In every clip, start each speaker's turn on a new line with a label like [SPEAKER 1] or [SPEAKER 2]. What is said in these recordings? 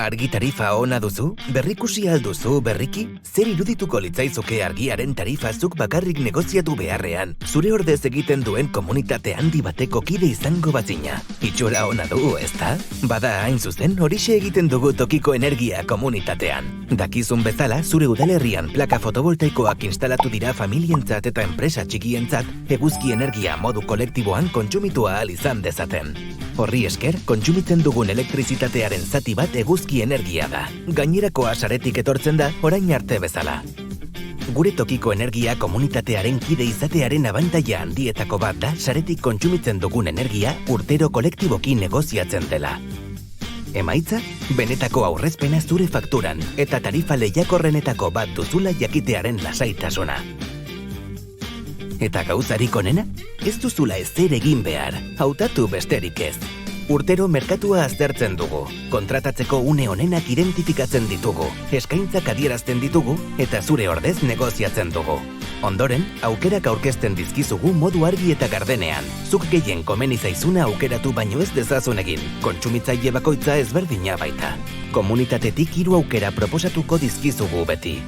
[SPEAKER 1] Argi tarifa ona duzu? Berrikusi alduzu berriki? Zer irudituko litzaizuke argiaren tarifa zuk bakarrik negoziatu beharrean, zure ordez egiten duen komunitate handi bateko kide izango bazina? Itxura ona du, ezta? Bada hain zuzen, horixe egiten dugu tokiko energia komunitatean. Dakizun bezala, zure udalerrian plaka fotovoltaikoak instalatu dira familientzat eta enpresa txikientzat, eguzki energia modu kolektiboan kontsumitua ahal izan dezaten. Horri esker, kontsumitzen dugun elektrizitatearen zati bat eguzki energia da. Gainerakoa saretik etortzen da, orain arte bezala. Gure tokiko energia komunitatearen kide izatearen abantaila handietako bat da saretik kontsumitzen dugun energia urtero kolektiboki negoziatzen dela. Emaitza, benetako aurrezpena zure fakturan eta tarifa lehiakorrenetako bat duzula jakitearen lasaitasuna. Eta gauzarik onena? Ez duzula ezer egin behar, hautatu besterik ez. Urtero merkatua aztertzen dugu, kontratatzeko une onenak identifikatzen ditugu, eskaintzak adierazten ditugu eta zure ordez negoziatzen dugu. Ondoren, aukerak aurkezten dizkizugu modu argi eta gardenean. Zuk gehien komeni zaizuna aukeratu baino ez dezazun egin, kontsumitzaile bakoitza ezberdina baita. Komunitatetik 3 aukera proposatuko dizkizugu beti.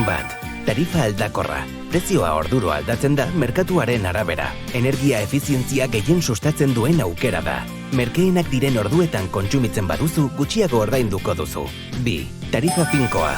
[SPEAKER 1] Bat. Tarifa aldakorra. Prezioa orduro aldatzen da merkatuaren arabera. Energia efizientzia gehien sustatzen duen aukera da. Merkeenak diren orduetan kontsumitzen baduzu, gutxiago ordainduko duzu. 2. Tarifa finkoa.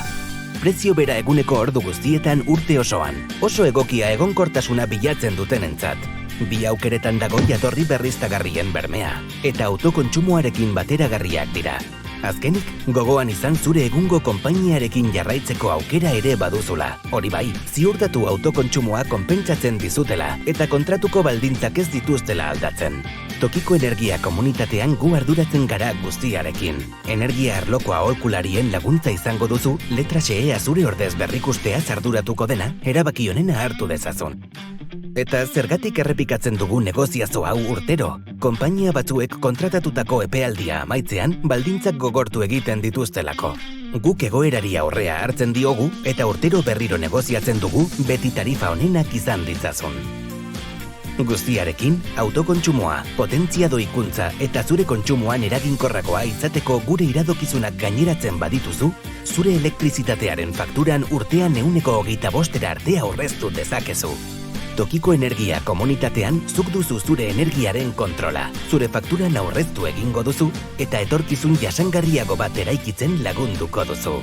[SPEAKER 1] Prezio bera eguneko ordu guztietan urte osoan. Oso egokia egonkortasuna bilatzen dutenentzat. 2 aukeretan dago jatorri berriztagarrien bermea. Eta autokontsumoarekin bateragarriak dira. Azkenik, gogoan izan zure egungo konpainiarekin jarraitzeko aukera ere baduzula. Hori bai, ziurtatu autokontsumoa konpentsatzen dizutela eta kontratuko baldintzak ez dituztela aldatzen. Tokiko energia komunitatean gu arduratzen gara guztiarekin. Energia arloko aholkularien laguntza izango duzu, letra xehea zure ordez berrikustea arduratuko dena, erabaki honena hartu dezazun. Eta zergatik errepikatzen dugu negoziazo hau urtero? Konpainia batzuek kontratatutako epealdia amaitzean baldintzak gogortu egiten dituztelako. Guk egoerari aurrea hartzen diogu eta urtero berriro negoziatzen dugu beti tarifa onenak izan ditzazun. Guztiarekin, autokontsumoa, potentzia doikuntza eta zure kontsumoan eraginkorragoa izateko gure iradokizunak gaineratzen badituzu, zure elektrizitatearen fakturan urtean 25% arte aurreztu dezakezu. Tokiko energia komunitatean zuk duzu zure energiaren kontrola, zure fakturan aurreztu egingo duzu eta etorkizun jasangarriago bat eraikitzen lagunduko duzu.